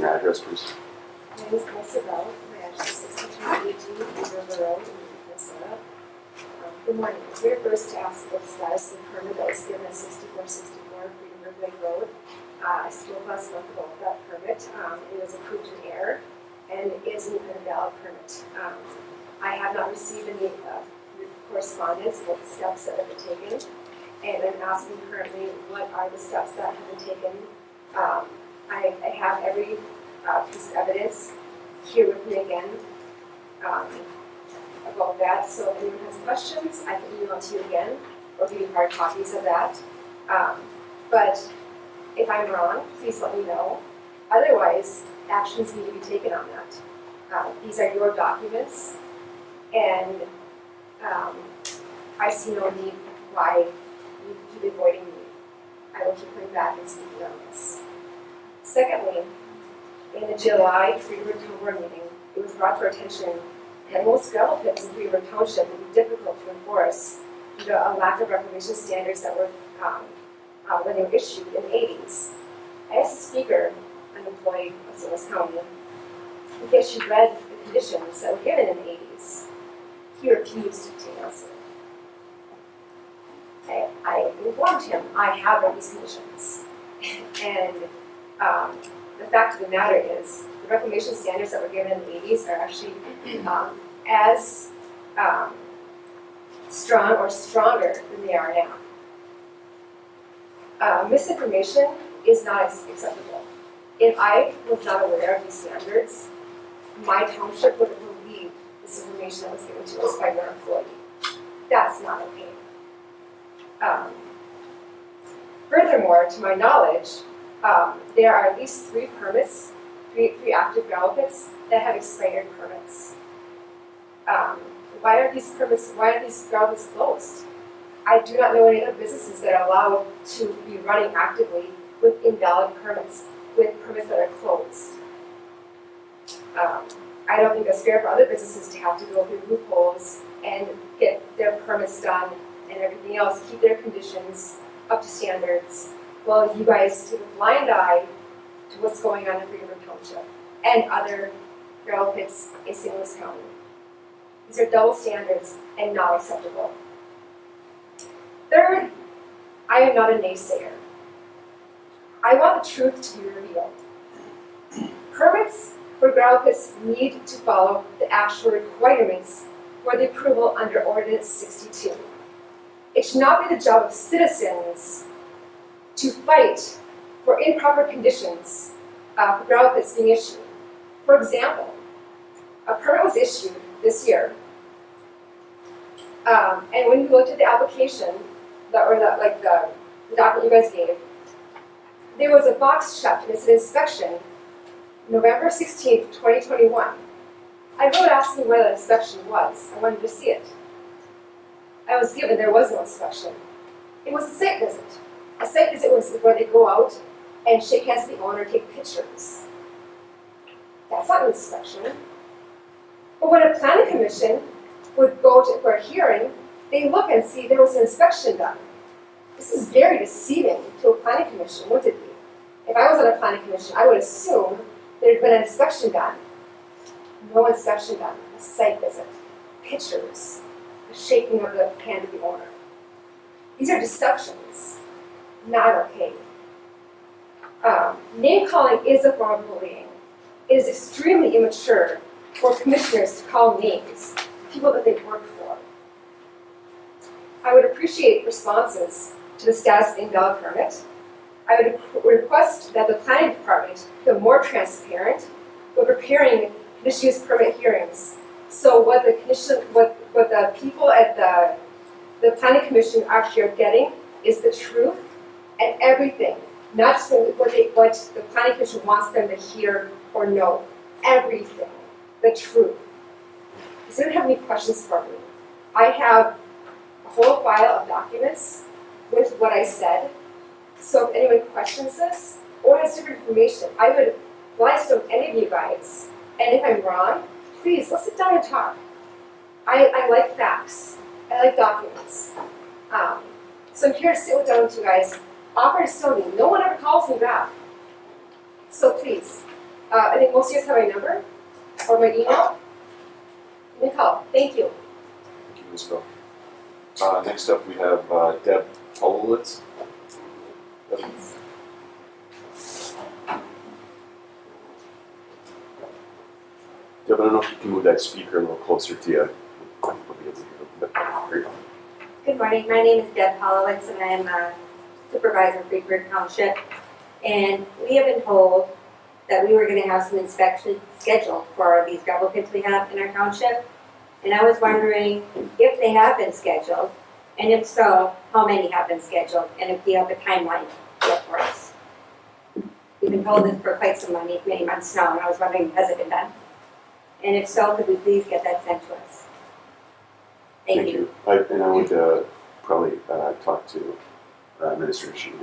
address, please. My name is Melissa Bell. My address is 6280 River Road in Minnesota. Good morning. I'm here first to ask about the status of the permit that was given at 6464 Freedom River Road. I spoke last month about that permit. It was approved in error and is an invalid permit. I have not received any correspondence about the steps that have been taken, and I'm asking currently what are the steps that have been taken. I have every piece of evidence here with me again about that, so if anyone has questions, I can email it to you again or give you hard copies of that. But if I'm wrong, please let me know. Otherwise, actions need to be taken on that. These are your documents, and I see no need why you keep avoiding me. I will keep coming back and speaking on this. Secondly, in the July Freedom River meeting, it was brought to our attention that most gravel pits in Freedom River Township would be difficult to enforce due to a lack of reclamation standards that were when they were issued in the 80s. I asked the speaker, an employee of St. Louis County, if she read the conditions that were given in the 80s. He refused to answer. I informed him I have read these conditions. And the fact of the matter is, the reclamation standards that were given in the 80s are actually as strong or stronger than they are now. Misinformation is not acceptable. If I was not aware of these standards, my township would have believed this information that was given to us by your employee. That's not okay. Furthermore, to my knowledge, there are at least three active gravel pits that have expired permits. Why are these gravel pits closed? I do not know any other businesses that are allowed to be running actively with invalid permits, with permits that are closed. I don't think it's fair for other businesses to have to go through loopholes and get their permits done and everything else, keep their conditions up to standards, while you guys take a blind eye to what's going on in Freedom River Township and other gravel pits in St. Louis County. These are double standards and not acceptable. Third, I am not a naysayer. I want the truth to be revealed. Permits for gravel pits need to follow the actual requirements for the approval under Ordinance 62. It should not be the job of citizens to fight for improper conditions for gravel pits being issued. For example, a permit was issued this year, and when you looked at the application, the document you guys gave, there was a box checked and it said inspection, November 16th, 2021. I wrote asking where that inspection was. I wanted to see it. I was given there was no inspection. It was a site visit. A site visit was where they go out and shake hands with the owner, take pictures. That's not an inspection. But when a planning commission would go for a hearing, they look and see there was an inspection done. This is very deceiving to a planning commission, wouldn't it be? If I was on a planning commission, I would assume there had been an inspection done. No inspection done. A site visit. Pictures. A shaking of the hand of the owner. These are deceptions. Not okay. Name calling is a form of bullying. It is extremely immature for commissioners to call names people that they work for. I would appreciate responses to the status of the invalid permit. I would request that the planning department become more transparent when preparing conditional use permit hearings. So what the people at the planning commission actually are getting is the truth and everything, not just what the planning commission wants them to hear or know. Everything, the truth. Does anyone have any questions for me? I have a whole file of documents with what I said. So if anyone questions this or has different information, I would advise to any of you guys. And if I'm wrong, please, let's sit down and talk. I like facts. I like documents. So I'm here to sit down with you guys. Offer to still me. No one ever calls me back. So please, I think most of you guys have my number or my email. Give me a call. Thank you. Thank you, Ms. Bell. Next up, we have Deb Holowitz. Deb, I don't know if you can move that speaker a little closer to you. We'll be able to hear a bit better. There you go. Good morning. My name is Deb Holowitz, and I am a supervisor for Freeburg Township. And we have been told that we were going to have some inspections scheduled for these gravel pits we have in our township. And I was wondering if they have been scheduled, and if so, how many have been scheduled, and if you have a timeline yet for us. We've been told this for quite some many months now, and I was wondering, has it been done? And if so, could we please get that sent to us? Thank you. And I would probably talk to administration